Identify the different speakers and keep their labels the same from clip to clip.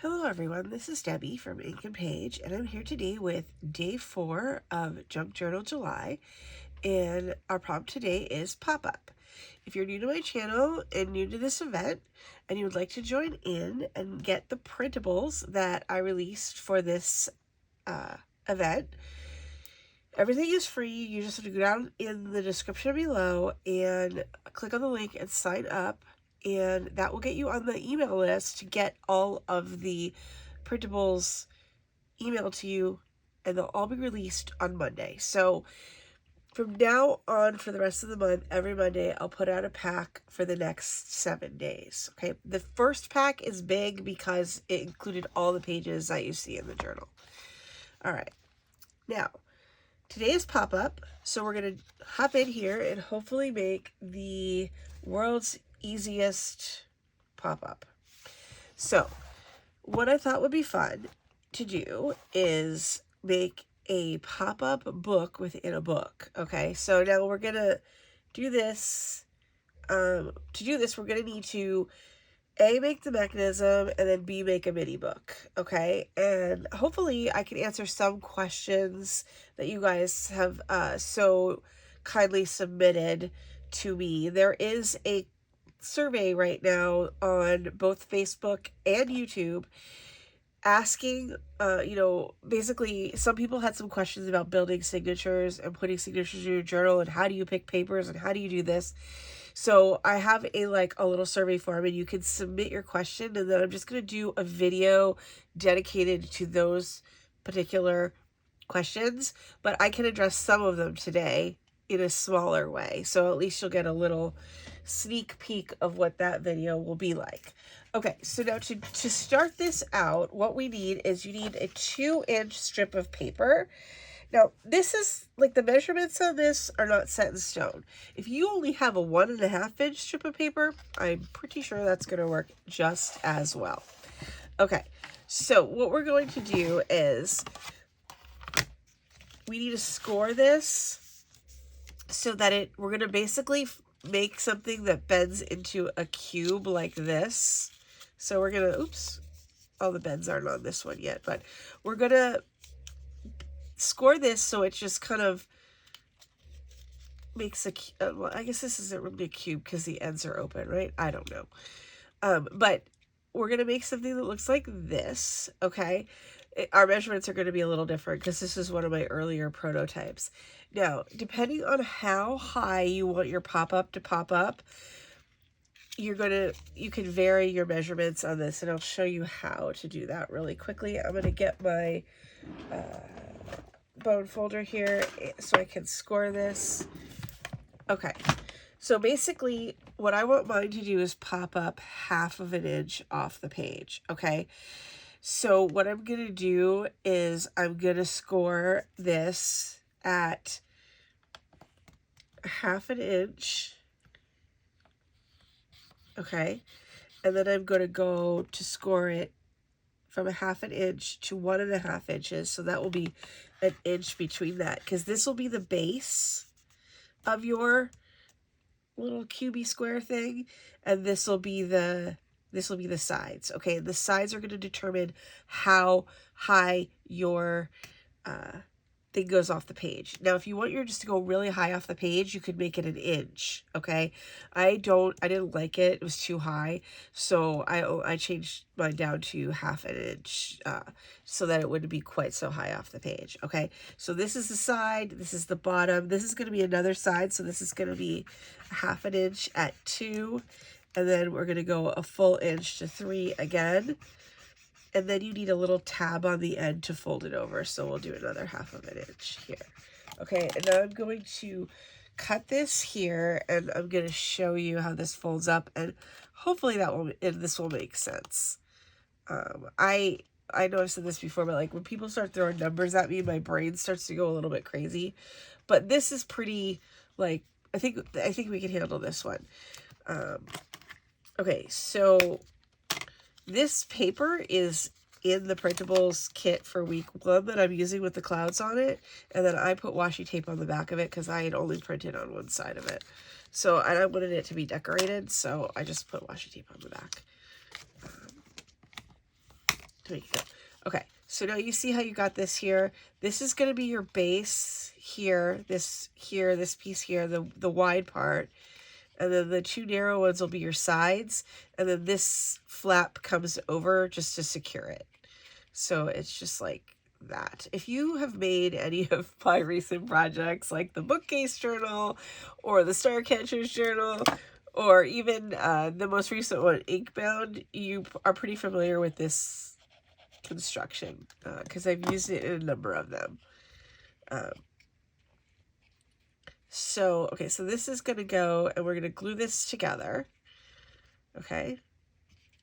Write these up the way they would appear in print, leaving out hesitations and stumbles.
Speaker 1: Hello everyone, this is Debbie from Ink and Page, and I'm here today with day 4 of Junk Journal July, and our prompt today is Pop-Up. If you're new to my channel and new to this event, and you would like to join in and get the printables that I released for this event, everything is free. You just have to go down in the description below and click on the link and sign up, and that will get you on the email list to get all of the printables emailed to you, and they'll all be released on Monday. So from now on for the rest of the month, every Monday I'll put out a pack for the next 7 days. Okay, the first pack is big because it included all the pages that you see in the journal. All right, now today is Pop-Up, so we're going to hop in here and hopefully make the world's easiest pop-up. So, what I thought would be fun to do is make a pop-up book within a book, okay? So now we're going to do this. To do this, we're going to need to A, make the mechanism, and then B, make a mini book, okay? And hopefully I can answer some questions that you guys have so kindly submitted to me. There is a survey right now on both Facebook and YouTube asking, basically some people had some questions about building signatures and putting signatures in your journal, and how do you pick papers and how do you do this. So I have a little survey form, and you can submit your question, and then I'm just going to do a video dedicated to those particular questions, but I can address some of them today in a smaller way. So at least you'll get a little sneak peek of what that video will be like. Okay, so now to start this out, what we need is you need a 2-inch strip of paper. Now, this is, the measurements on this are not set in stone. If you only have a 1.5-inch strip of paper, I'm pretty sure that's going to work just as well. Okay, so what we're going to do is we need to score this so that we're going to basically make something that bends into a cube like this. So we're going to, oops, all the bends aren't on this one yet, but we're going to score this so it just kind of makes well, I guess this isn't really a cube because the ends are open, right? I don't know. But we're going to make something that looks like this, okay? Our measurements are going to be a little different because this is one of my earlier prototypes. Now, depending on how high you want your pop-up to pop up, you can vary your measurements on this, and I'll show you how to do that really quickly. I'm going to get my bone folder here so I can score this. Okay, so basically what I want mine to do is pop up 1/2 inch off the page, okay? So what I'm going to do is I'm going to score this at 1/2 inch, okay? And then I'm going to go to score it from 1/2 inch to 1.5 inches. So that will be an inch between that, because this will be the base of your little cubey square thing, and this will be the sides. Okay, the sides are going to determine how high your thing goes off the page. Now, if you want yours just to go really high off the page, you could make it 1 inch. Okay, I didn't like it. It was too high, so I changed mine down to 1/2 inch so that it wouldn't be quite so high off the page. Okay, so this is the side, this is the bottom, this is going to be another side, so this is going to be 1/2 inch at 2, and then we're going to go a full inch to 3 again. And then you need a little tab on the end to fold it over. So we'll do another 1/2 inch here. Okay, and now I'm going to cut this here, and I'm going to show you how this folds up, and hopefully this will make sense. I know I've said this before, but when people start throwing numbers at me, my brain starts to go a little bit crazy. But this is pretty, I think we can handle this one. Okay, so this paper is in the Printables kit for week 1 that I'm using with the clouds on it, and then I put washi tape on the back of it because I had only printed on one side of it. So I wanted it to be decorated, so I just put washi tape on the back. There you go. Okay, so now you see how you got this here. This is going to be your base here, this piece here, the wide part. And then the two narrow ones will be your sides. And then this flap comes over just to secure it. So it's just like that. If you have made any of my recent projects, like the bookcase journal or the Starcatchers journal, or even the most recent one, Inkbound, you are pretty familiar with this construction because I've used it in a number of them. Okay, so this is going to go, and we're going to glue this together, okay,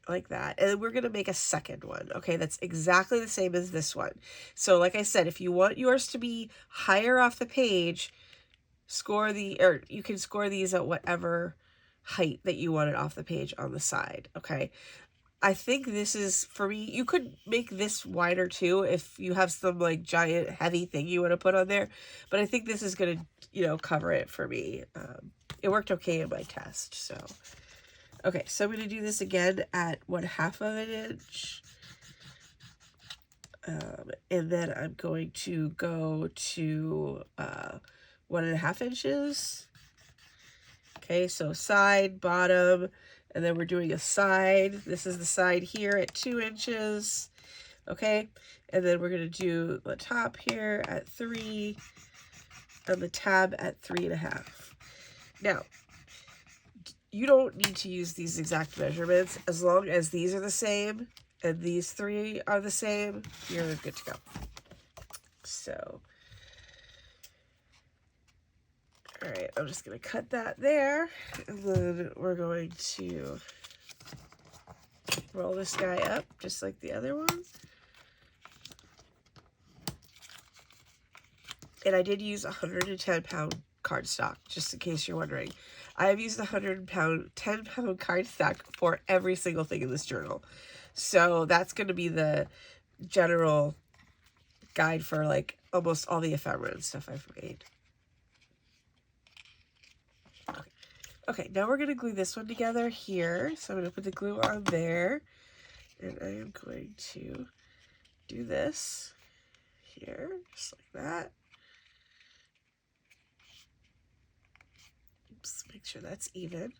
Speaker 1: like that. And then we're going to make a second one, okay, that's exactly the same as this one. So like I said, if you want yours to be higher off the page, you can score these at whatever height that you want it off the page on the side, okay. I think this is, for me, you could make this wider too if you have some like giant heavy thing you want to put on there. But I think this is going to, you know, cover it for me. It worked okay in my test. So, okay, so I'm going to do this again at 1/2 of an inch. And then I'm going to go to 1.5 inches. Okay, so side, bottom, and then we're doing a side. This is the side here at 2 inches. Okay, and then we're going to do the top here at 3 and the tab at 3.5. Now, you don't need to use these exact measurements. As long as these are the same and these 3 are the same, you're good to go. So, all right, I'm just going to cut that there, and then we're going to roll this guy up just like the other one. And I did use 110-pound cardstock, just in case you're wondering. I have used the 10-pound cardstock for every single thing in this journal. So that's going to be the general guide for like almost all the ephemera and stuff I've made. Okay, now we're going to glue this one together here. So I'm going to put the glue on there. And I am going to do this here, just like that. Oops, make sure that's even.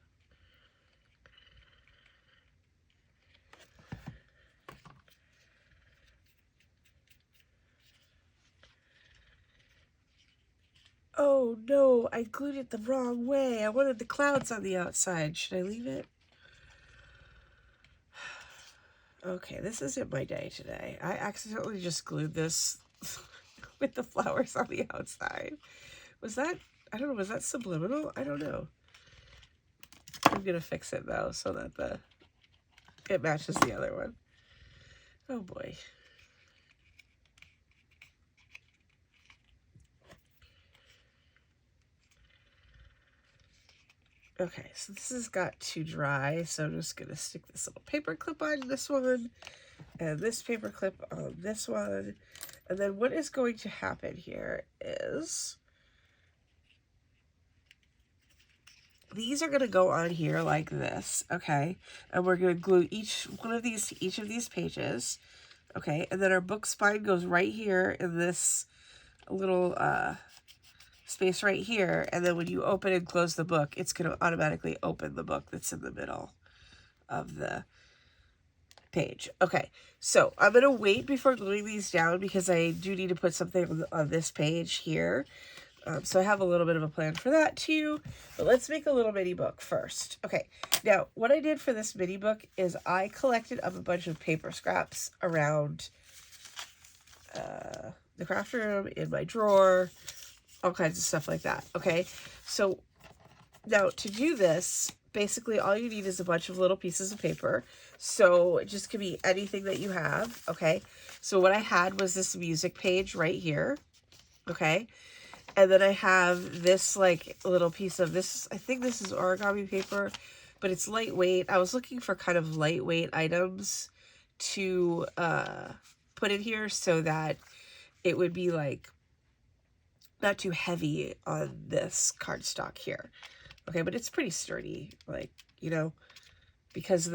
Speaker 1: Oh no, I glued it the wrong way. I wanted the clouds on the outside. Should I leave it? Okay, this isn't my day today. I accidentally just glued this with the flowers on the outside. Was that, I don't know, was that subliminal? I don't know. I'm gonna fix it though so that it matches the other one. Oh boy. Okay, so this has got to dry, so I'm just going to stick this little paper clip on this one, and this paper clip on this one. And then what is going to happen here is these are going to go on here like this, okay? And we're going to glue each one of these to each of these pages, okay? And then our book spine goes right here in this little space right here, and then when you open and close the book, it's going to automatically open the book that's in the middle of the page. Okay, so I'm going to wait before gluing these down because I do need to put something on this page here. So I have a little bit of a plan for that too, but let's make a little mini book first. Okay, now what I did for this mini book is I collected up a bunch of paper scraps around the craft room, in my drawer, all kinds of stuff like that, okay? So now to do this, basically all you need is a bunch of little pieces of paper. So it just could be anything that you have, okay? So what I had was this music page right here, okay? And then I have this like little piece of this, I think this is origami paper, but it's lightweight. I was looking for kind of lightweight items to put in here so that it would be like not too heavy on this cardstock here. Okay, but it's pretty sturdy, like, you know, because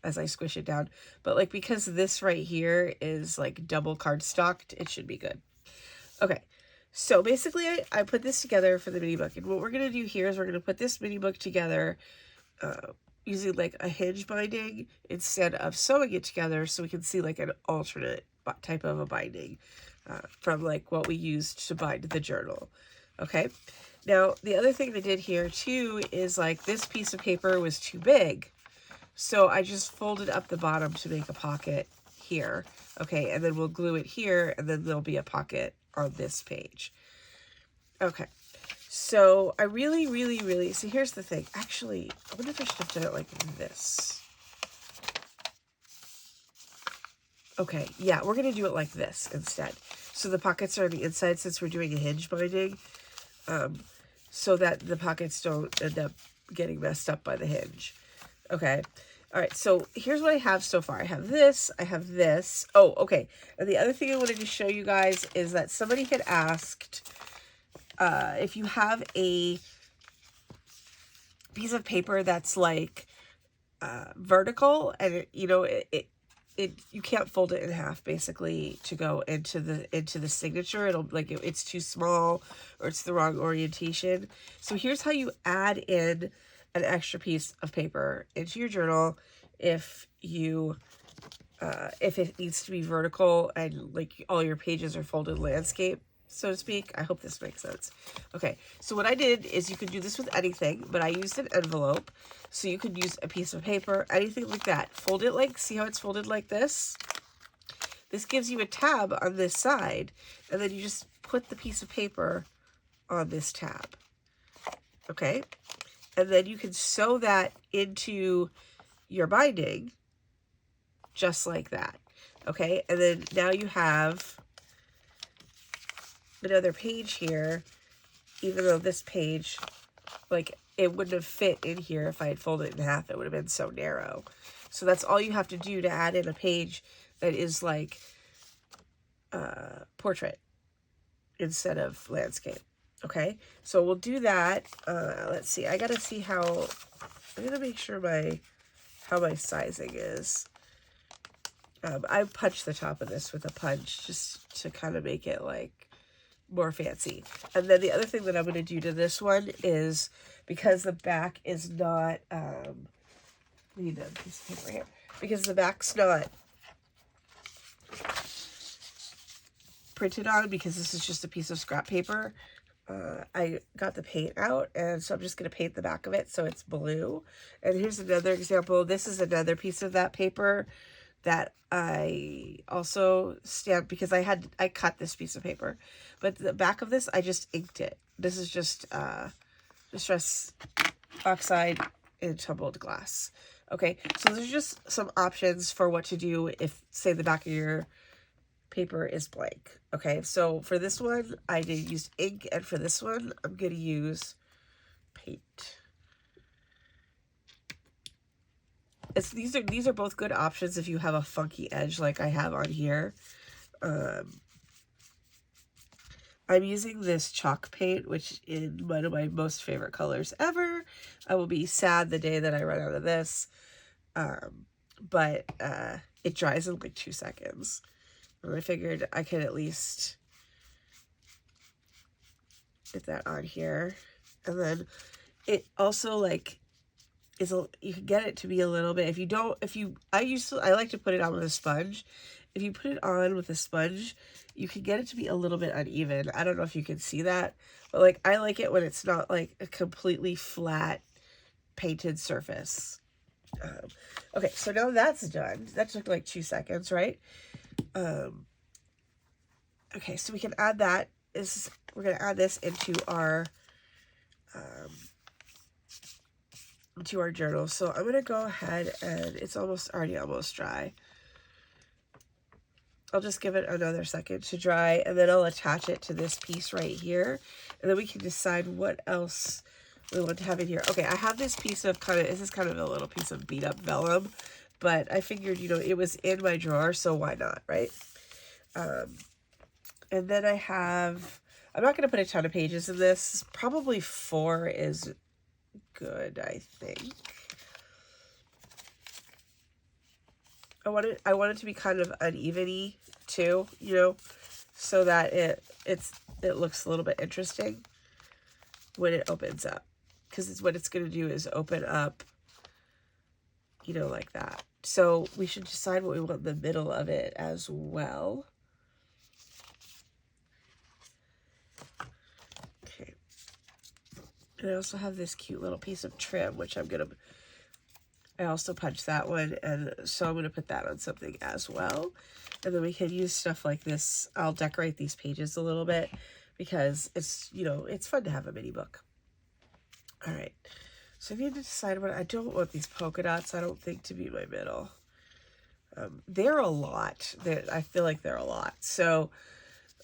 Speaker 1: as I squish it down, but like because this right here is like double cardstocked, it should be good. Okay, so basically I put this together for the mini book, and what we're going to do here is we're going to put this mini book together using like a hinge binding instead of sewing it together, so we can see like an alternate type of a binding from like what we used to bind the journal. Okay, now the other thing I did here too is like this piece of paper was too big, so I just folded up the bottom to make a pocket here. Okay, and then we'll glue it here, and then there'll be a pocket on this page. Okay, so I really, so here's the thing. Actually, I wonder if I should have done it like this. Okay, yeah, we're going to do it like this instead. So the pockets are on the inside since we're doing a hinge binding, so that the pockets don't end up getting messed up by the hinge. Okay, all right, so here's what I have so far. I have this, I have this. Oh, okay, and the other thing I wanted to show you guys is that somebody had asked if you have a piece of paper that's like vertical, and it, you know, you can't fold it in half basically to go into the signature. It'll like it's too small or it's the wrong orientation. So here's how you add in an extra piece of paper into your journal if it needs to be vertical and like all your pages are folded landscape, so to speak. I hope this makes sense. Okay, so what I did is, you could do this with anything, but I used an envelope. So you could use a piece of paper, anything like that. Fold it like, see how it's folded like this? This gives you a tab on this side, and then you just put the piece of paper on this tab. Okay? And then you can sew that into your binding just like that. Okay? And then now you have another page here, even though this page, like, it wouldn't have fit in here if I had folded it in half. It would have been so narrow. So that's all you have to do to add in a page that is like portrait instead of landscape. Okay, so we'll do that. Let's see. I gotta see how. I'm gonna make sure how my sizing is. I punched the top of this with a punch just to kind of make it like more fancy. And then the other thing that I'm going to do to this one is, because the back is not, we need a piece of paper here, because the back's not printed on, because this is just a piece of scrap paper, I got the paint out, and so I'm just going to paint the back of it so it's blue. And here's another example. This is another piece of that paper that I also stamped, because I cut this piece of paper, but the back of this I just inked it. This is just distress oxide in tumbled glass. Okay, so there's just some options for what to do if, say, the back of your paper is blank. Okay, so for this one I did use ink, and for this one I'm going to use paint. These are both good options if you have a funky edge like I have on here. I'm using this chalk paint, which is one of my most favorite colors ever. I will be sad the day that I run out of this. But it dries in like 2 seconds. And I figured I could at least get that on here. And then it also like you can get it to be a little bit, I like to put it on with a sponge. If you put it on with a sponge, you can get it to be a little bit uneven. I don't know if you can see that, but like I like it when it's not like a completely flat painted surface. Okay, so now that's done. That took like 2 seconds, right? Okay, so we can add that. We're gonna add this into our journal. So I'm gonna go ahead, and it's already almost dry. I'll just give it another second to dry, and then I'll attach it to this piece right here, and then we can decide what else we want to have in here. Okay, I have this piece of this is kind of a little piece of beat up vellum, but I figured, you know, it was in my drawer, so why not, right? And then I'm not gonna put a ton of pages in this. Probably 4 is good, I think. I want it to be kind of uneven-y too, you know, so that it looks a little bit interesting when it opens up. Because what it's going to do is open up, you know, like that. So we should decide what we want in the middle of it as well. Okay. And I also have this cute little piece of trim, which I also punched that one, and so I'm going to put that on something as well. And then we can use stuff like this. I'll decorate these pages a little bit because it's, you know, it's fun to have a mini book. All right. So I need to decide what, I don't want these polka dots, I don't think, to be my middle. They're a lot. I feel like they're a lot. So,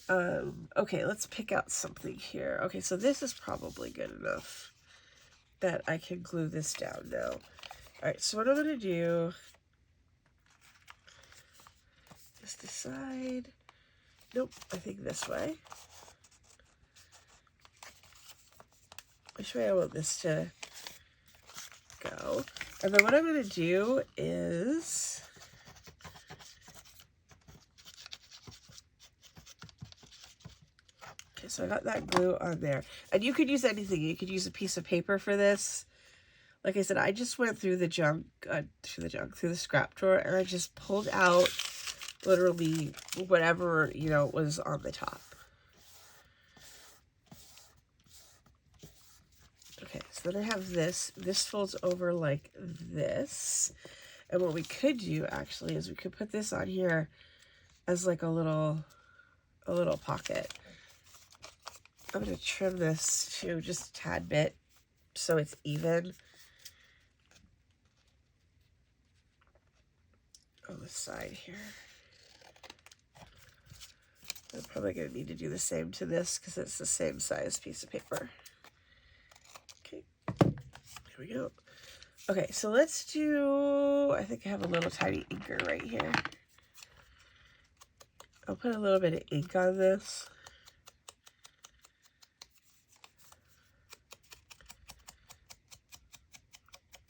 Speaker 1: okay, let's pick out something here. Okay, so this is probably good enough that I can glue this down now. All right, so what I'm going to do is decide, nope, I think this way. Which way I want this to go. And then what I'm going to do is, okay, so I got that glue on there. And you could use anything. You could use a piece of paper for this. Like I said, I just went through the through the scrap drawer, and I just pulled out literally whatever, you know, was on the top. Okay, so then I have this. This folds over like this. And what we could do actually is we could put this on here as like a little pocket. I'm going to trim this to just a tad bit so it's even on the side here. I'm probably going to need to do the same to this because it's the same size piece of paper. Okay, here we go. Okay, so let's do, I think I have a little tiny inker right here. I'll put a little bit of ink on this.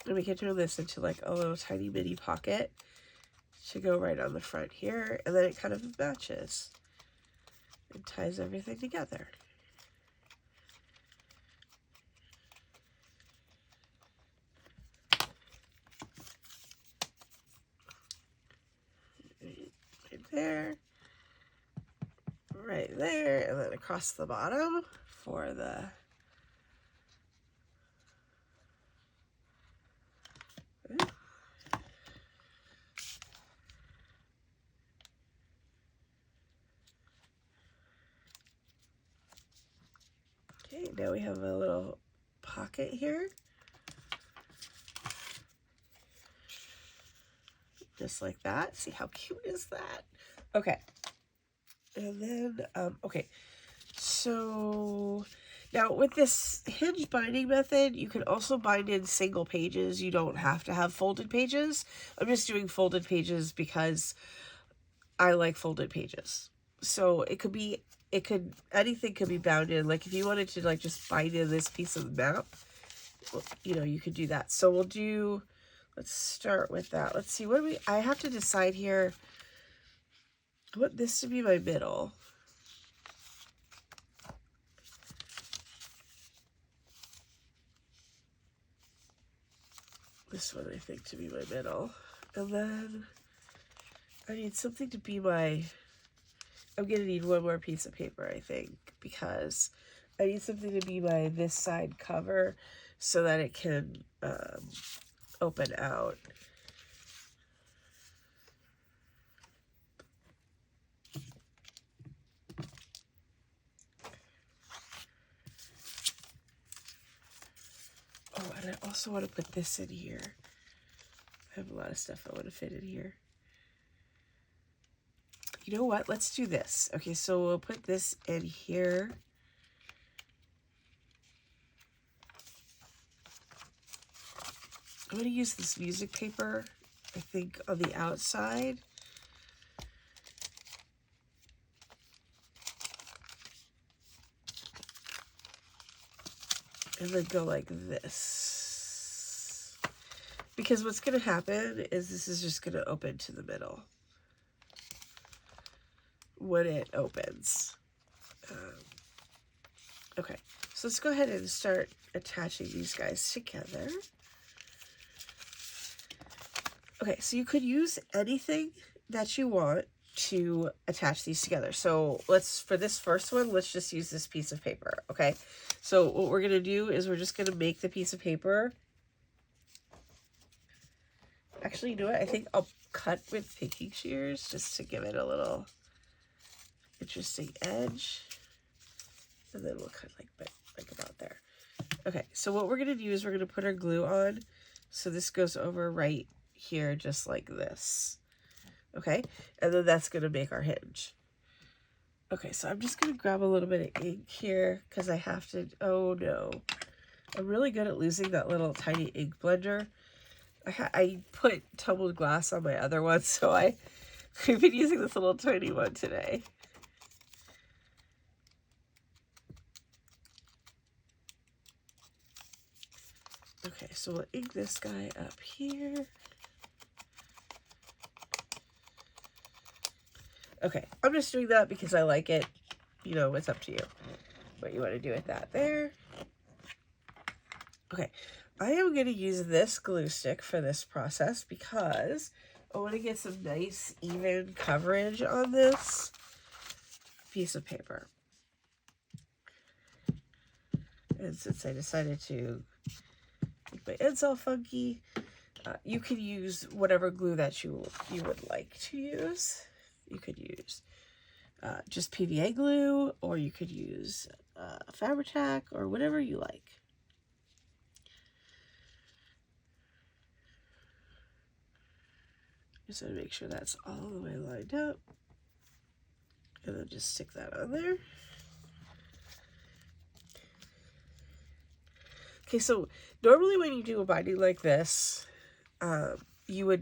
Speaker 1: And we can turn this into like a little tiny mini pocket to go right on the front here. And then it kind of matches and ties everything together. Right there. Right there. And then across the bottom for the okay, now we have a little pocket here. Just like that. See how cute is that? Okay. And then, okay. So now with this hinge binding method, you can also bind in single pages. You don't have to have folded pages. I'm just doing folded pages because I like folded pages. So it could be, anything could be bound in. Like if you wanted to like just bind in this piece of the map, you know, you could do that. So we'll do, let's start with that. Let's see, what do I have to decide here. I want this to be my middle. This one I think to be my middle. And then I need something to be my, I'm gonna need one more piece of paper, I think, because I need something to be my this side cover so that it can open out. Oh, and I also want to put this in here. I have a lot of stuff I want to fit in here. You know what? Let's do this. Okay, so we'll put this in here. I'm going to use this music paper, I think, on the outside. And then go like this. because what's going to happen is this is just going to open to the middle when it opens. Okay, so let's go ahead and start attaching these guys together. Okay, so you could use anything that you want to attach these together. So for this first one, let's just use this piece of paper, okay? So what we're gonna do is we're just gonna make the piece of paper. Actually, you know what? I think I'll cut with pinking shears just to give it a little interesting edge. And then we'll cut like about there. Okay, so what we're gonna do is we're gonna put our glue on. So this goes over right here, just like this. Okay, and then that's gonna make our hinge. Okay, so I'm just gonna grab a little bit of ink here because I have to, oh no. I'm really good at losing that little tiny ink blender. I put tumbled glass on my other one, so I've been using this little tiny one today. Okay, so we'll ink this guy up here. Okay, I'm just doing that because I like it. You know, it's up to you what you want to do with that there. Okay, I am going to use this glue stick for this process because I want to get some nice, even coverage on this piece of paper. And since I decided to make my ends all funky, you could use whatever glue that you would like to use. You could use just PVA glue, or you could use Fabri-Tac, or whatever you like. Just want to make sure that's all the way lined up. And then just stick that on there. Okay, so normally when you do a binding like this, you're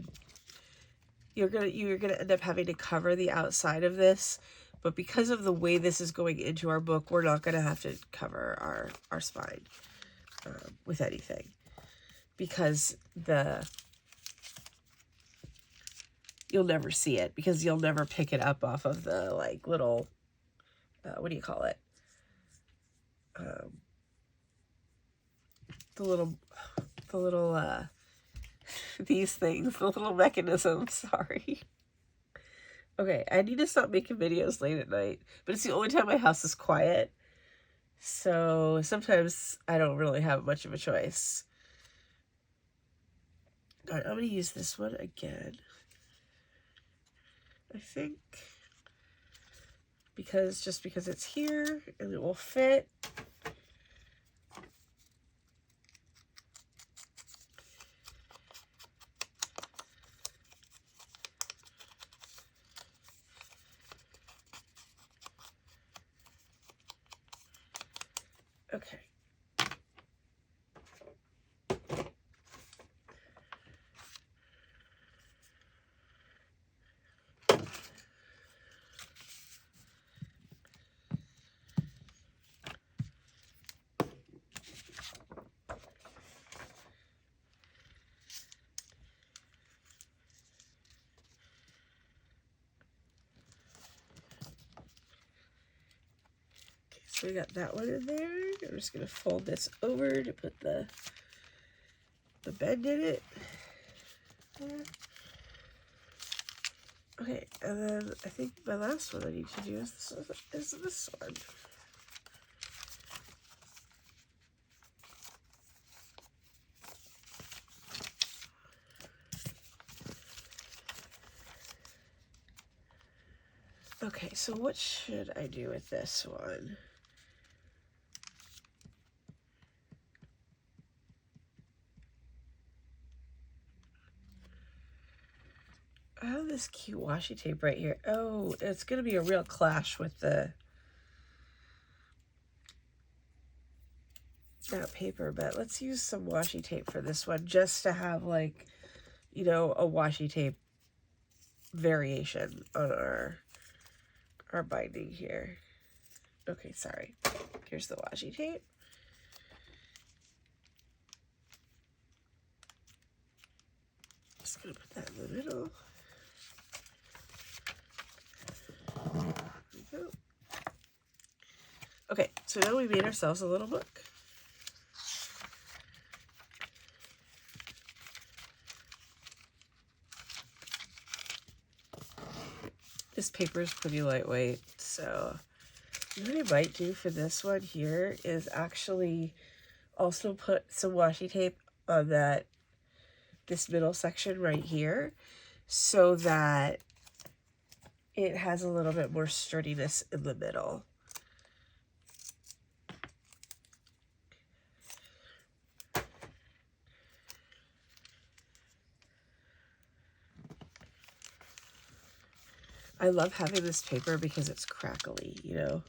Speaker 1: gonna end up having to cover the outside of this, but because of the way this is going into our book, we're not gonna have to cover our spine with anything, because you'll never see it, because you'll never pick it up off of the like little what do you call it? The little these things, the little mechanisms, sorry. Okay, I need to stop making videos late at night, but it's the only time my house is quiet. So sometimes I don't really have much of a choice. All right, I'm going to use this one again. I think because it's here and it will fit. Okay. So we got that one in there. I'm just going to fold this over to put the bend in it. Okay, and then I think my last one I need to do is this one. Okay, so what should I do with this one? I have this cute washi tape right here. Oh, it's going to be a real clash with that paper, but let's use some washi tape for this one just to have, like, you know, a washi tape variation on our binding here. Okay, sorry. Here's the washi tape. Just gonna put that in the middle. There we go. Okay, so now we made ourselves a little book. This paper is pretty lightweight, so what I might do for this one here is actually also put some washi tape on this middle section right here, so that it has a little bit more sturdiness in the middle. I love having this paper because it's crackly, you know.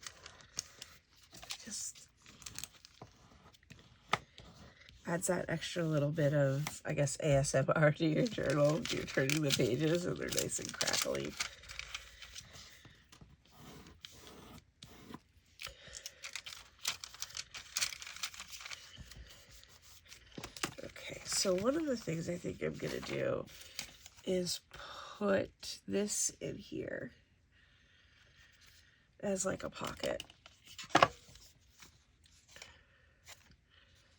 Speaker 1: Just adds that extra little bit of, I guess, ASMR to your journal. You're turning the pages and they're nice and crackly. Okay, so one of the things I think I'm gonna do is put this in here as like a pocket.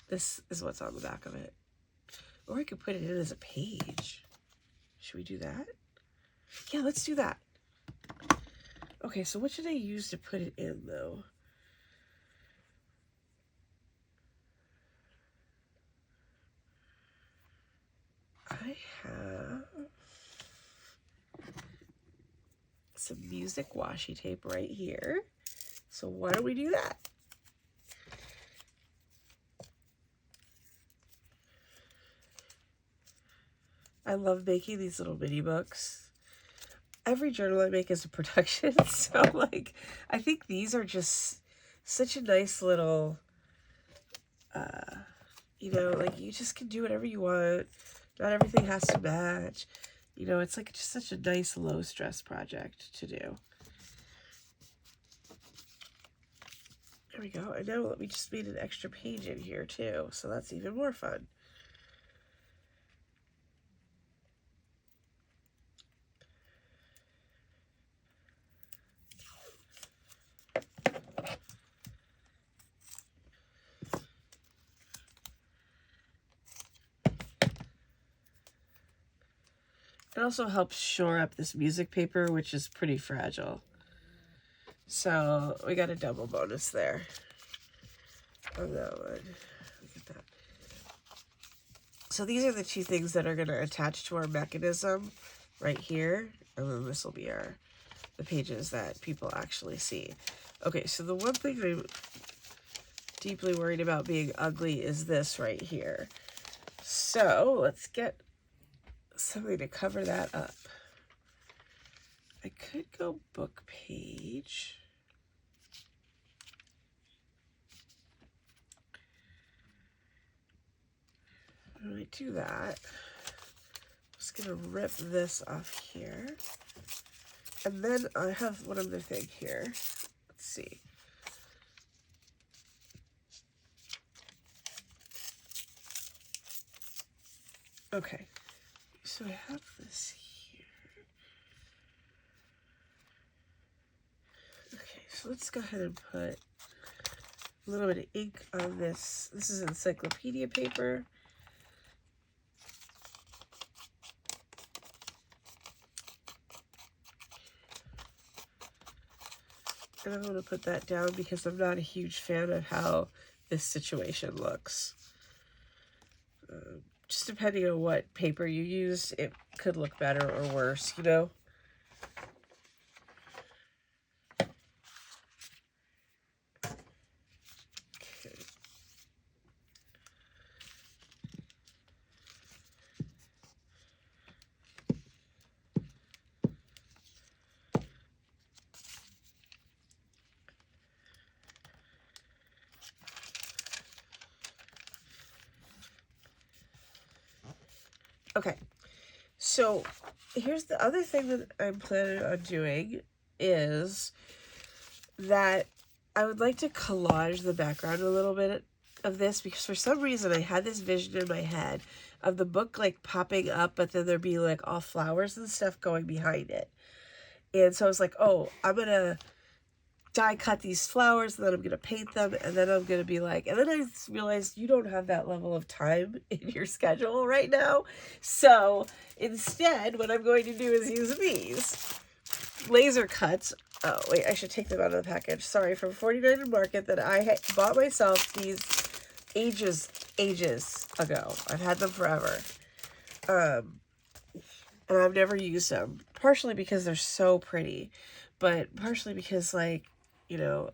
Speaker 1: This is what's on the back of it. Or I could put it in as a page. Should we do that? Yeah, let's do that. Okay, so what should I use to put it in though? I have some music washi tape right here. So why don't we do that? I love making these little mini books. Every journal I make is a production, so like, I think these are just such a nice little, you know, like you just can do whatever you want. Not everything has to match. You know, it's like just such a nice low stress project to do. There we go. And now we just made an extra page in here too, so that's even more fun. It also helps shore up this music paper, which is pretty fragile. So we got a double bonus there on that one. Look at that. So these are the two things that are going to attach to our mechanism right here. And then this will be the pages that people actually see. Okay, so the one thing I'm deeply worried about being ugly is this right here. So let's get something to cover that up. I could go book page. When I do that, I'm just gonna rip this off here. And then I have one other thing here. Let's see. Okay, so I have this here. Okay, so let's go ahead and put a little bit of ink on this. This is encyclopedia paper. And I'm going to put that down because I'm not a huge fan of how this situation looks. Just depending on what paper you use, it could look better or worse, you know? Okay, so here's the other thing that I'm planning on doing is that I would like to collage the background a little bit of this because for some reason I had this vision in my head of the book like popping up, but then there'd be like all flowers and stuff going behind it. And so I was like, oh, I'm going to die cut these flowers, and then I'm going to paint them, and then I'm going to be like, and then I realized you don't have that level of time in your schedule right now. So instead, what I'm going to do is use these laser cuts. Oh, wait, I should take them out of the package. Sorry, from 49 Market that I bought myself these ages ago. I've had them forever. And I've never used them. Partially because they're so pretty, but partially because, like, you know,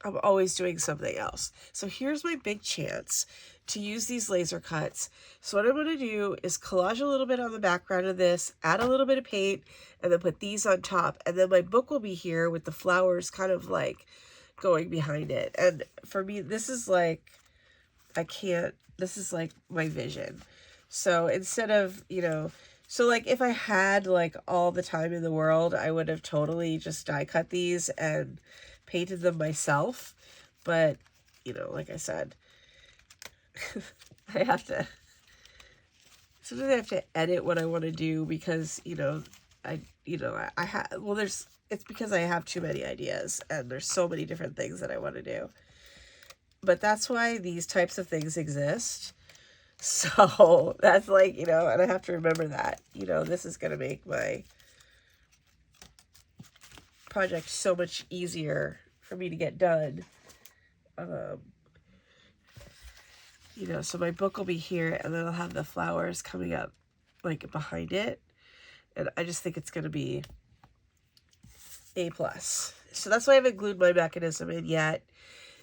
Speaker 1: I'm always doing something else. So here's my big chance to use these laser cuts. So what I'm going to do is collage a little bit on the background of this, add a little bit of paint, and then put these on top. And then my book will be here with the flowers kind of like going behind it. And for me, this is like, this is like my vision. So instead of, you know, so like if I had like all the time in the world, I would have totally just die cut these and painted them myself. But, you know, like I said, sometimes I have to edit what I want to do because, you know, it's because I have too many ideas and there's so many different things that I want to do. But that's why these types of things exist. So that's like, you know, and I have to remember that, you know, this is going to make my project so much easier for me to get done. You know, so my book will be here and then I'll have the flowers coming up like behind it. And I just think it's going to be A+. So that's why I haven't glued my mechanism in yet.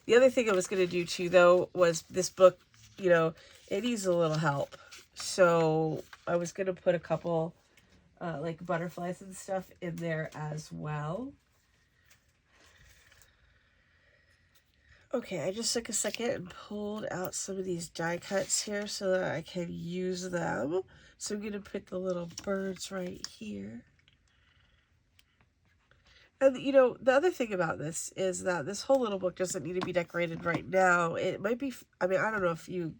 Speaker 1: The other thing I was going to do too, though, was this book, you know, it needs a little help. So I was going to put a couple like butterflies and stuff in there as well. Okay, I just took a second and pulled out some of these die cuts here so that I can use them. So I'm going to put the little birds right here. And, you know, the other thing about this is that this whole little book doesn't need to be decorated right now. It might be, I mean, I don't know what you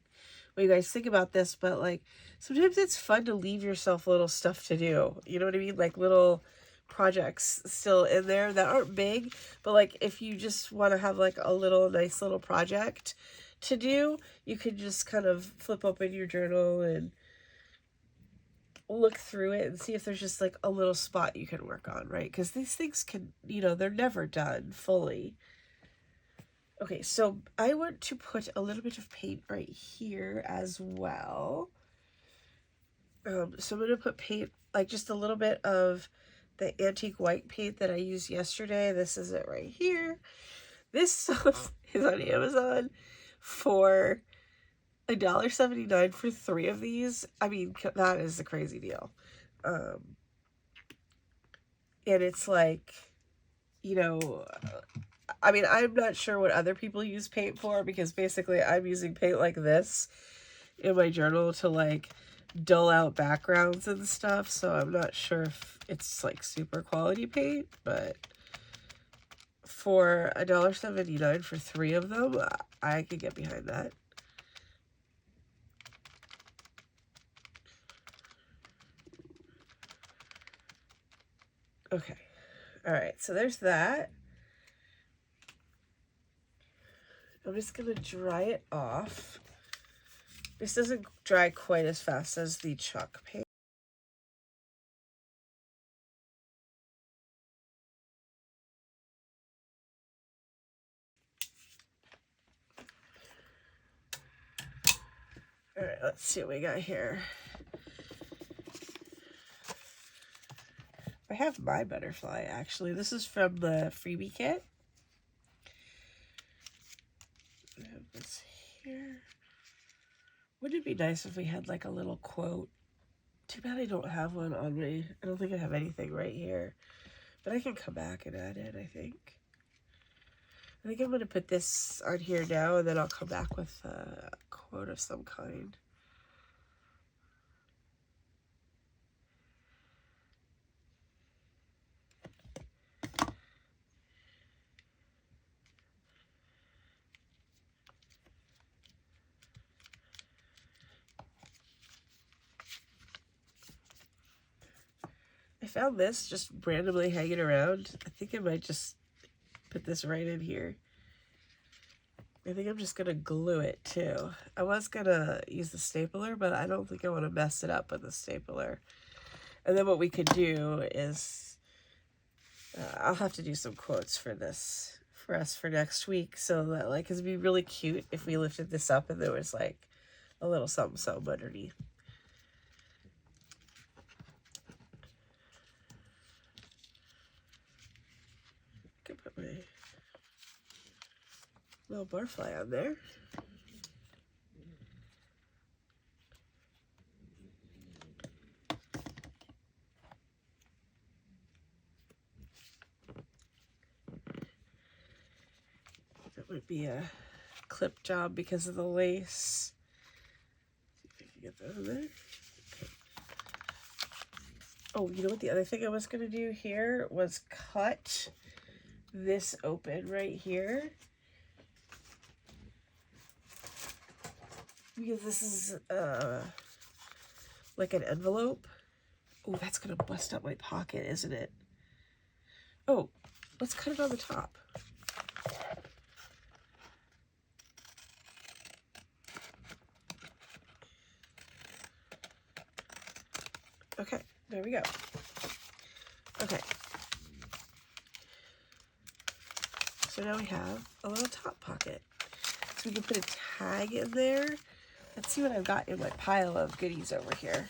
Speaker 1: guys think about this, but, like, sometimes it's fun to leave yourself little stuff to do. You know what I mean? Like, little projects still in there that aren't big, but, like, if you just want to have, like, a nice little project to do, you could just kind of flip open your journal and look through it and see if there's just like a little spot you can work on, right? Because these things can, you know, they're never done fully. Okay, so I want to put a little bit of paint right here as well. So I'm going to put paint, like just a little bit of the antique white paint that I used yesterday. This is it right here. This stuff is on Amazon for $1.79 for 3 of these. I mean, that is a crazy deal. And it's like, you know, I mean, I'm not sure what other people use paint for, because basically I'm using paint like this in my journal to like dull out backgrounds and stuff. So I'm not sure if it's like super quality paint, but for $1.79 for 3 of them, I could get behind that. Okay. All right. So there's that. I'm just going to dry it off. This doesn't dry quite as fast as the chalk paint. All right, let's see what we got here. I have my butterfly, actually. This is from the freebie kit. I have this here. Wouldn't it be nice if we had like a little quote? Too bad I don't have one on me. I don't think I have anything right here. But I can come back and add it, I think. I think I'm going to put this on here now, and then I'll come back with a quote of some kind. I found this just randomly hanging around. I think I might just put this right in here. I think I'm just going to glue it too. I was going to use the stapler, but I don't think I want to mess it up with the stapler. And then what we could do is, I'll have to do some quotes for this, for us for next week. So that, like, it'd be really cute if we lifted this up and there was like a little something something underneath. I could put my little barfly on there. That would be a clip job because of the lace. See if I can get that in there. Oh, you know what the other thing I was going to do here was cut this open right here. Because this is like an envelope. Oh, that's going to bust up my pocket, isn't it? Oh, let's cut it on the top. Okay, there we go. Okay. So now we have a little top pocket. So we can put a tag in there. Let's see what I've got in my pile of goodies over here.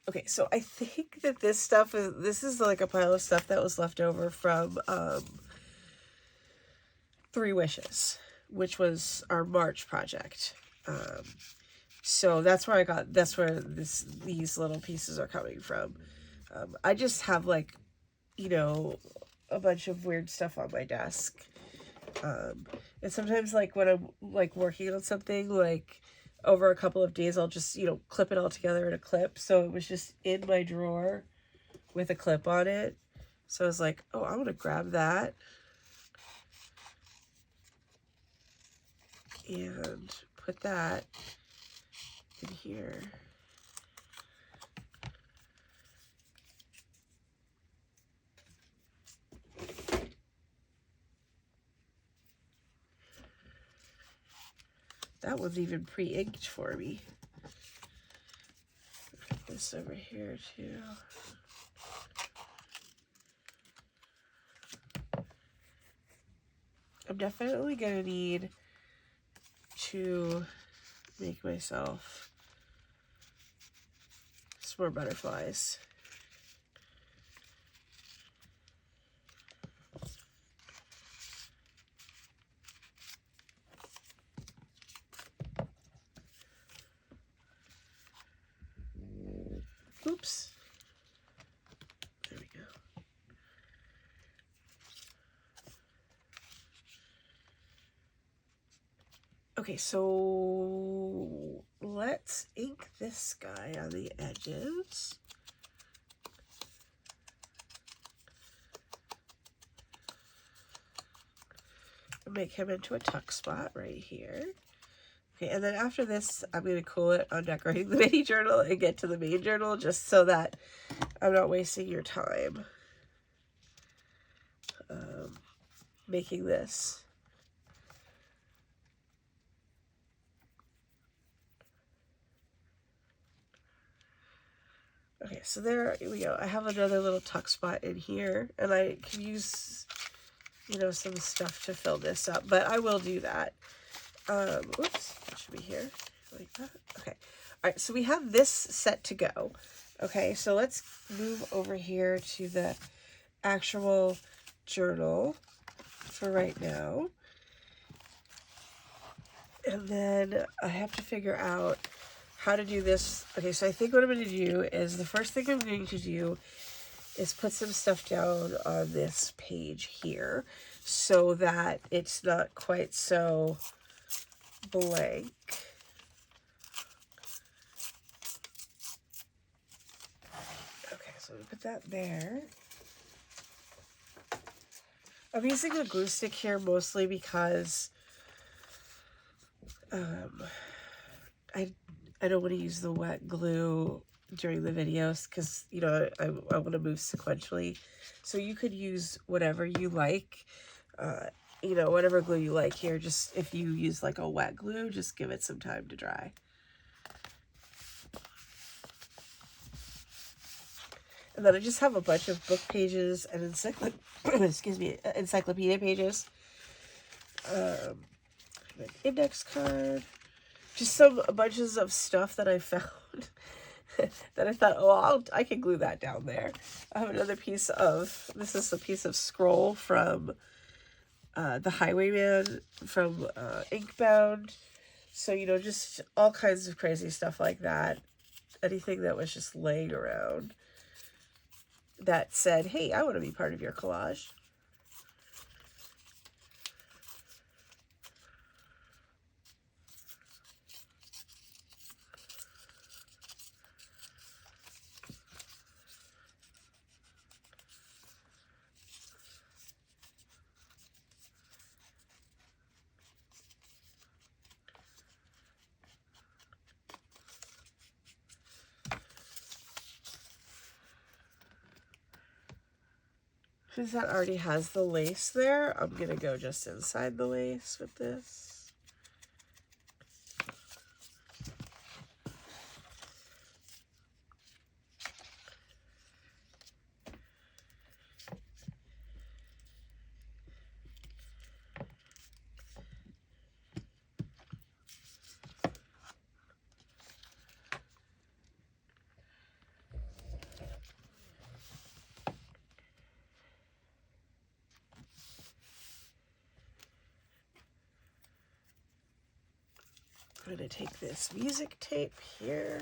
Speaker 1: Okay, so I think that this stuff is, this is like a pile of stuff that was left over from 3 Wishes, which was our March project. So that's where I got, that's where these little pieces are coming from. I just have like, you know, a bunch of weird stuff on my desk. And sometimes like when I'm like working on something, like over a couple of days, I'll just, you know, clip it all together in a clip. So it was just in my drawer with a clip on it. So I was like, oh, I want to grab that. And put that in here. That one's even pre-inked for me. Put this over here too. I'm definitely gonna need to make myself some more butterflies. Oops. There we go. Okay, so let's ink this guy on the edges. And make him into a tuck spot right here. Okay, and then after this, I'm going to cool it on decorating the mini journal and get to the main journal just so that I'm not wasting your time making this. Okay, so there we go. I have another little tuck spot in here, and I can use, you know, some stuff to fill this up, but I will do that. Oops, it should be here, like that. Okay, all right, so we have this set to go. Okay, so let's move over here to the actual journal for right now. And then I have to figure out how to do this. Okay, so I think what I'm going to do is, the first thing I'm going to do is put some stuff down on this page here so that it's not quite so blank. Okay, so I'm going to put that there. I'm using a glue stick here mostly because Um, I don't want to use the wet glue during the videos because, you know, I want to move sequentially. So you could use whatever you like, you know, whatever glue you like here. Just if you use like a wet glue, just give it some time to dry. And then I just have a bunch of book pages and excuse me, encyclopedia pages. An index card. Just some bunches of stuff that I found that I thought, oh, I can glue that down there. I have another piece of, this is a piece of scroll from The Highwayman from Inkbound. So, you know, just all kinds of crazy stuff like that. Anything that was just laying around that said, hey, I want to be part of your collage. Since that already has the lace there, I'm going to go just inside the lace with this. I'm going to take this music tape here.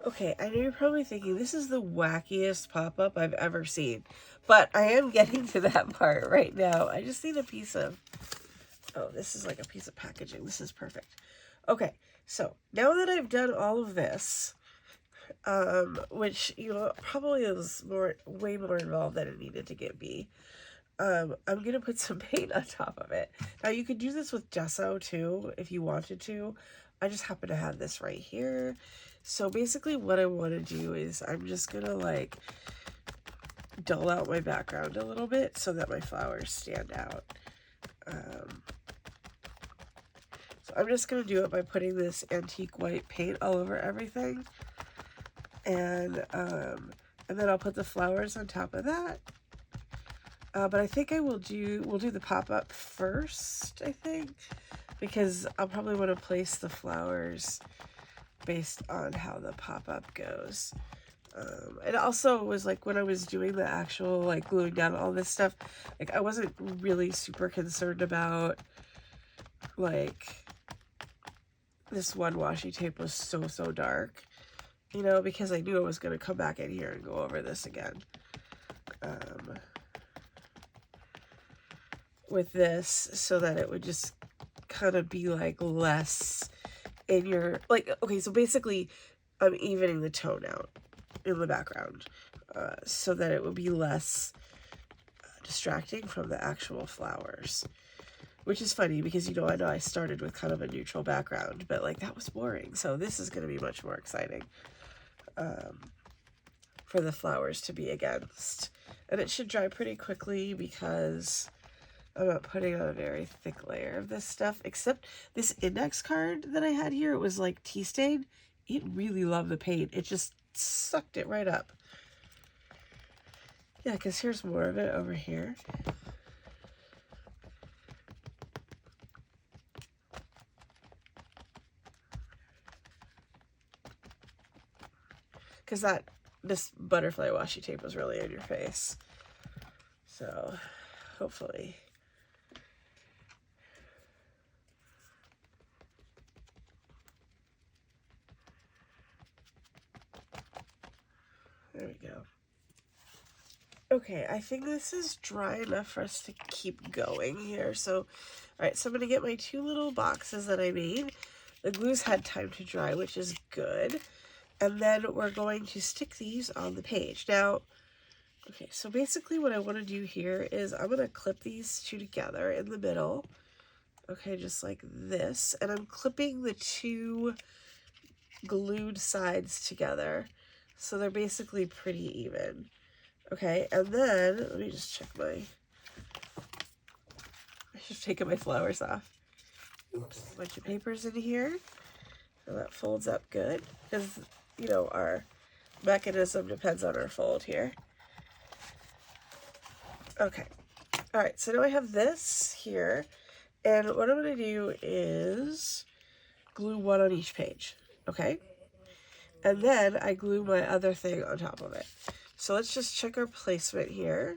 Speaker 1: Okay, I know you're probably thinking this is the wackiest pop-up I've ever seen, but I am getting to that part right now. I just need a piece of, oh, this is like a piece of packaging. This is perfect. Okay, so now that I've done all of this, which, you know, probably is way more involved than it needed to get be, I'm going to put some paint on top of it. Now, you could do this with gesso, too, if you wanted to. I just happen to have this right here. So, basically, what I want to do is I'm just going to, like, dull out my background a little bit so that my flowers stand out. So, I'm just going to do it by putting this antique white paint all over everything. And then I'll put the flowers on top of that. But I think we'll do the pop-up first, I think, because I'll probably want to place the flowers based on how the pop-up goes. It also was like when I was doing the actual, like, gluing down all this stuff, like, I wasn't really super concerned about, like, this one washi tape was so dark, you know, because I knew I was going to come back in here and go over this again. With this, so that it would just kind of be like less in your, like, okay, so basically I'm evening the tone out in the background so that it would be less distracting from the actual flowers, which is funny because, you know I started with kind of a neutral background, but like that was boring, so this is going to be much more exciting for the flowers to be against. And it should dry pretty quickly because I'm not putting on a very thick layer of this stuff, except this index card that I had here. It was like tea stain. It really loved the paint. It just sucked it right up. Yeah, because here's more of it over here. Because this butterfly washi tape was really in your face. So, hopefully. There we go. Okay, I think this is dry enough for us to keep going here. So, all right, so I'm going to get my 2 little boxes that I made. The glue's had time to dry, which is good. And then we're going to stick these on the page. Now, okay, so basically what I want to do here is I'm going to clip these 2 together in the middle. Okay, just like this. And I'm clipping the 2 glued sides together, so they're basically pretty even. Okay, and then let me just check I should have taken my flowers off. Oops, a bunch of papers in here. So that folds up good, because, you know, our mechanism depends on our fold here. Okay, all right, so now I have this here, and what I'm going to do is glue 1 on each page. Okay, and then I glue my other thing on top of it. So let's just check our placement here,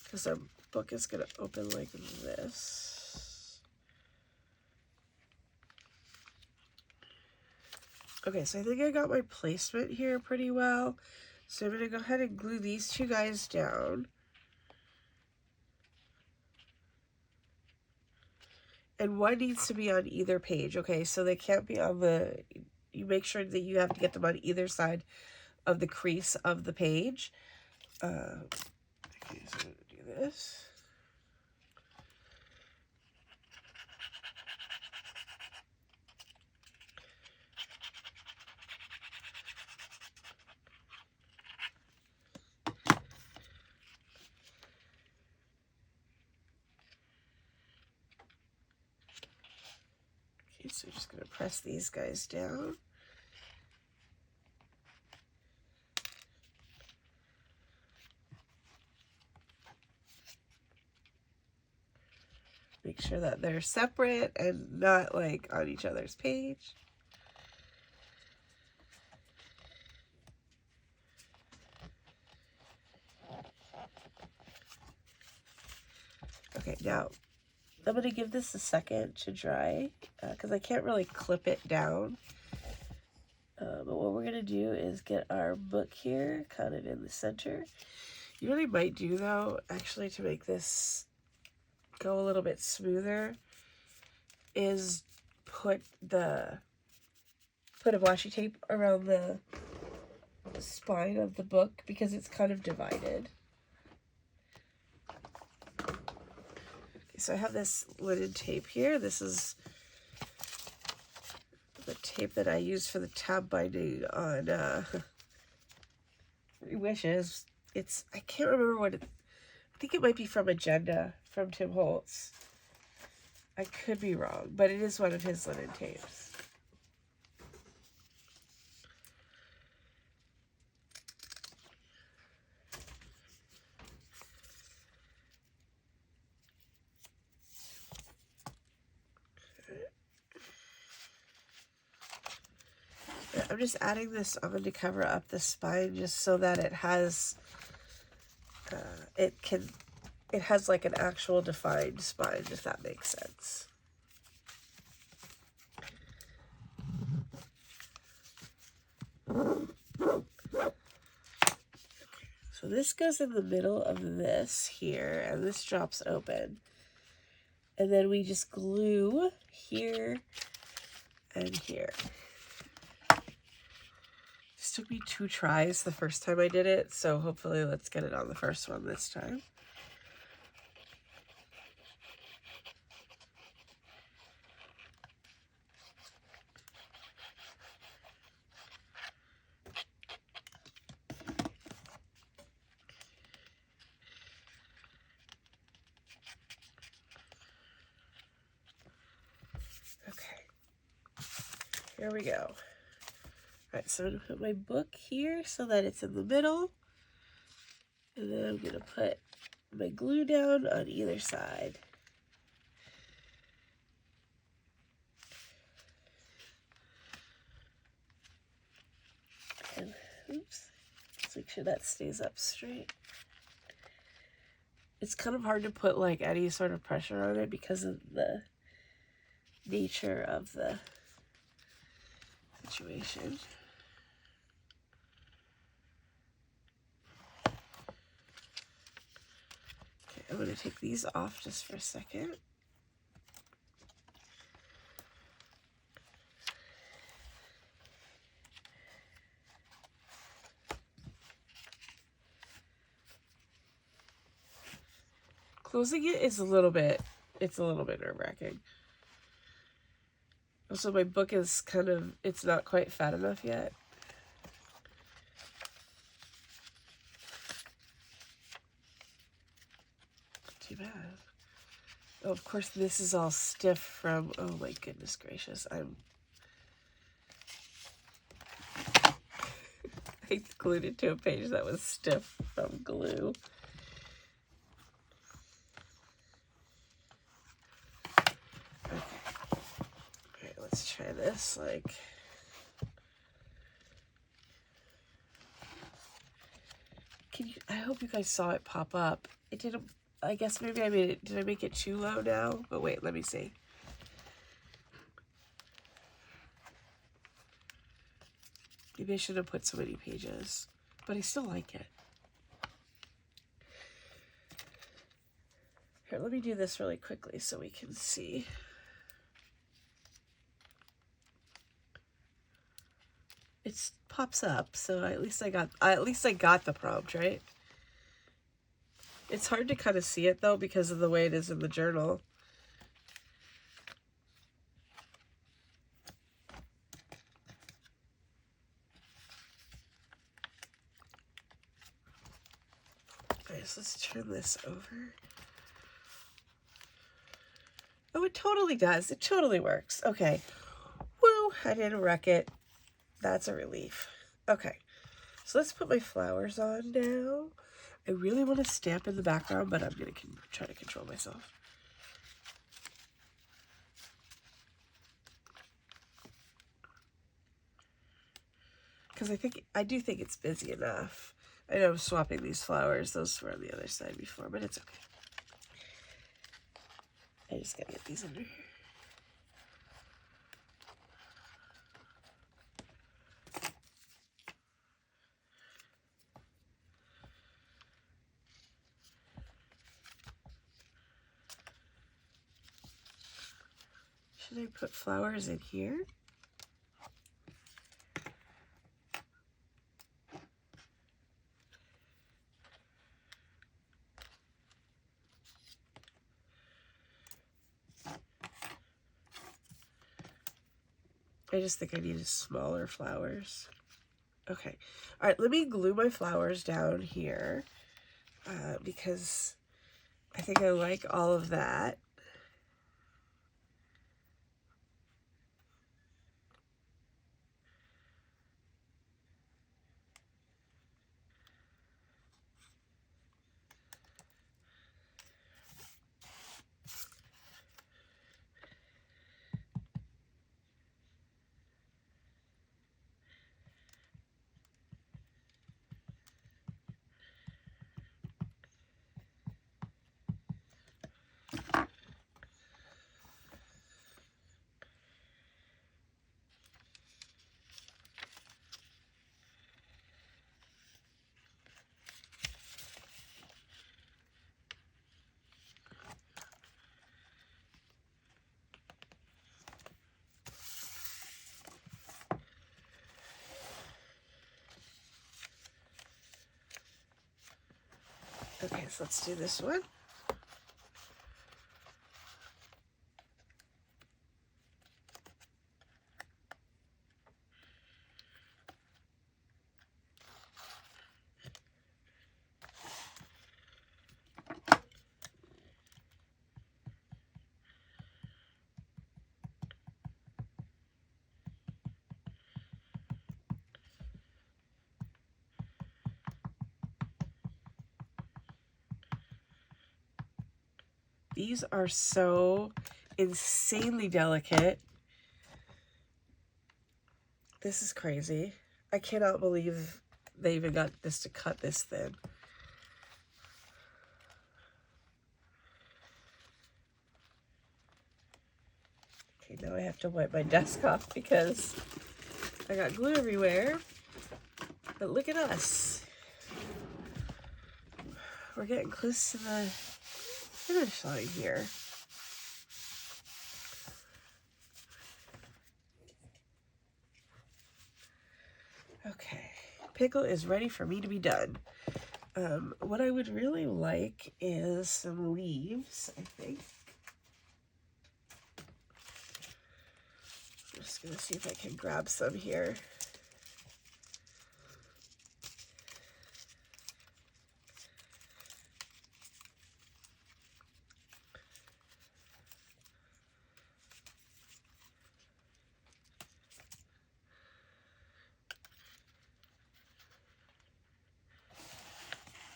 Speaker 1: because our book is going to open like this. Okay, so I think I got my placement here pretty well. So I'm going to go ahead and glue these 2 guys down. And 1 needs to be on either page, okay? So they can't be on the, you make sure that you have to get them on either side of the crease of the page. Okay, so I'm going to do this. Okay, so just going to press these guys down. Make sure that they're separate and not like on each other's page. Okay, now I'm going to give this a second to dry because I can't really clip it down. But what we're going to do is get our book here, cut it in the center. You know what I might do, though, actually, to make this go a little bit smoother, is put a washi tape around the spine of the book, because it's kind of divided. Okay, so I have this linen tape here. This is the tape that I use for the tab binding on Wishes. I can't remember what I think it might be from Agenda, from Tim Holtz. I could be wrong, but it is one of his linen tapes. I'm just adding this on to cover up the spine, just so that it has it has like an actual defined spine, if that makes sense. So this goes in the middle of this here, and this drops open. And then we just glue here and here. This took me 2 tries the first time I did it, so hopefully let's get it on the first one this time. Here we go. Alright, so I'm going to put my book here so that it's in the middle. And then I'm going to put my glue down on either side. And, oops, let's make sure that stays up straight. It's kind of hard to put like any sort of pressure on it because of the nature of the situation. Okay, I'm going to take these off just for a second. Closing it is it's a little bit nerve-wracking. Also, my book is it's not quite fat enough yet. Too bad. Oh, of course, this is all stiff from, oh my goodness gracious, I glued it to a page that was stiff from glue. Let's try this, I hope you guys saw it pop up. It didn't, I guess maybe I made it, did I make it too low now? But wait, let me see. Maybe I shouldn't have put so many pages, but I still like it. Here, let me do this really quickly so we can see. It pops up, so at least I got the prompt, right? It's hard to kind of see it though because of the way it is in the journal. Alright, so let's turn this over. Oh, it totally does. It totally works. Okay. Woo! I didn't wreck it. That's a relief. Okay, so let's put my flowers on now. I really want to stamp in the background, but I'm going to try to control myself. Because I do think it's busy enough. I know I'm swapping these flowers. Those were on the other side before, but it's okay. I just got to get these under here. Should I put flowers in here? I just think I needed smaller flowers. Okay. All right, let me glue my flowers down here because I think I like all of that. Okay, so let's do this one. These are so insanely delicate. This is crazy. I cannot believe they even got this to cut this thin. Okay, now I have to wipe my desk off because I got glue everywhere. But look at us. We're getting close to the finish line here. Okay, pickle is ready for me to be done. What I would really like is some leaves, I think. I'm just gonna see if I can grab some here.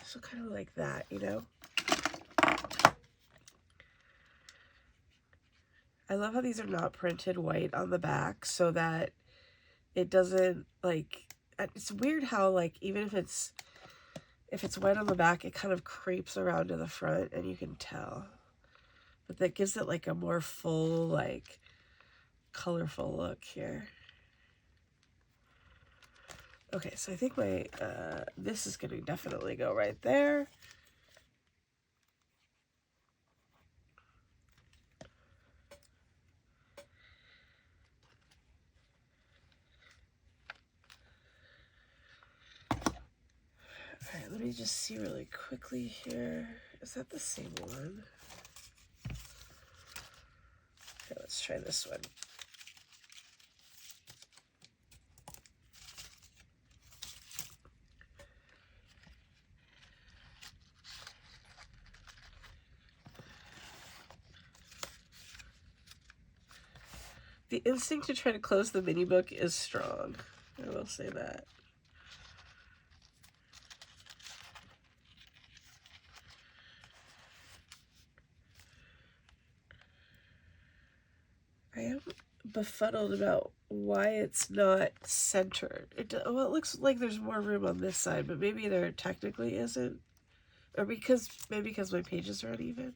Speaker 1: So kind of like that, you know? I love how these are not printed white on the back so that it doesn't, like, it's weird how, like, even if it's white on the back, it kind of creeps around to the front and you can tell. But that gives it like a more full, like, colorful look here. Okay, so I think my, this is gonna definitely go right there. All right, let me just see really quickly here. Is that the same one? Okay, let's try this one. The instinct to try to close the mini book is strong. I will say that. I am befuddled about why it's not centered. Well, it looks like there's more room on this side, but maybe there technically isn't. Or maybe because my pages are uneven.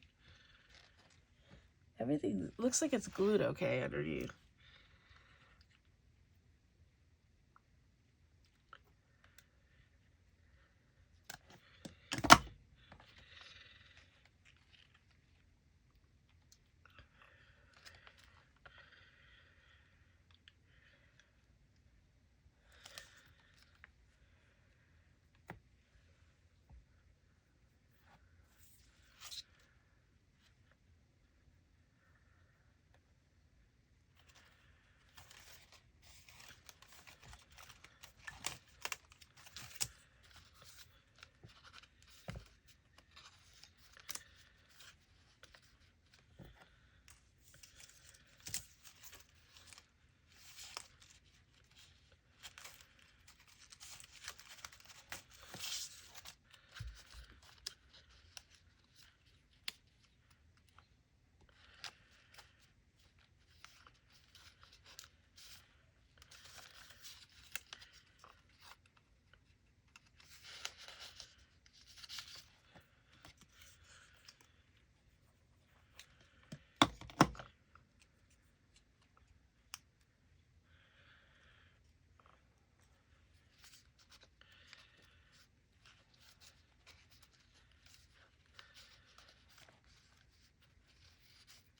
Speaker 1: Everything looks like it's glued okay underneath.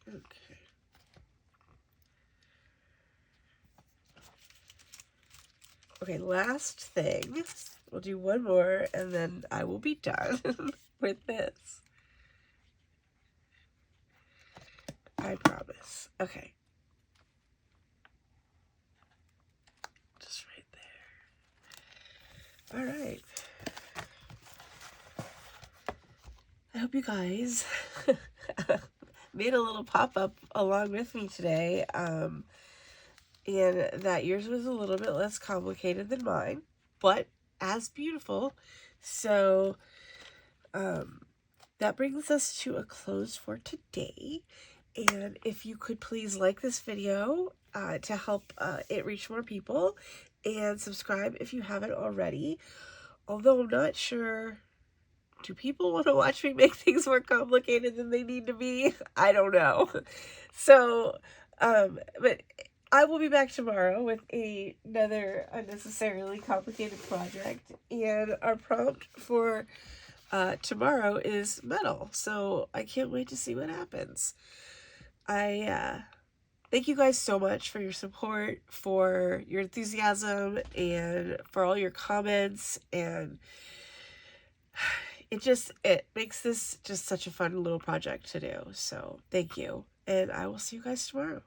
Speaker 1: Okay. Okay, last thing. We'll do one more and then I will be done with this. I promise. Okay. Just right there. All right. I hope you guys made a little pop-up along with me today. And that yours was a little bit less complicated than mine, but as beautiful. So that brings us to a close for today. And if you could please like this video to help it reach more people, and subscribe if you haven't already. Although I'm not sure, do people want to watch me make things more complicated than they need to be? I don't know. So, but I will be back tomorrow with another unnecessarily complicated project. And our prompt for tomorrow is metal. So I can't wait to see what happens. Thank you guys so much for your support, for your enthusiasm, and for all your comments. And it makes this just such a fun little project to do. So thank you. And I will see you guys tomorrow.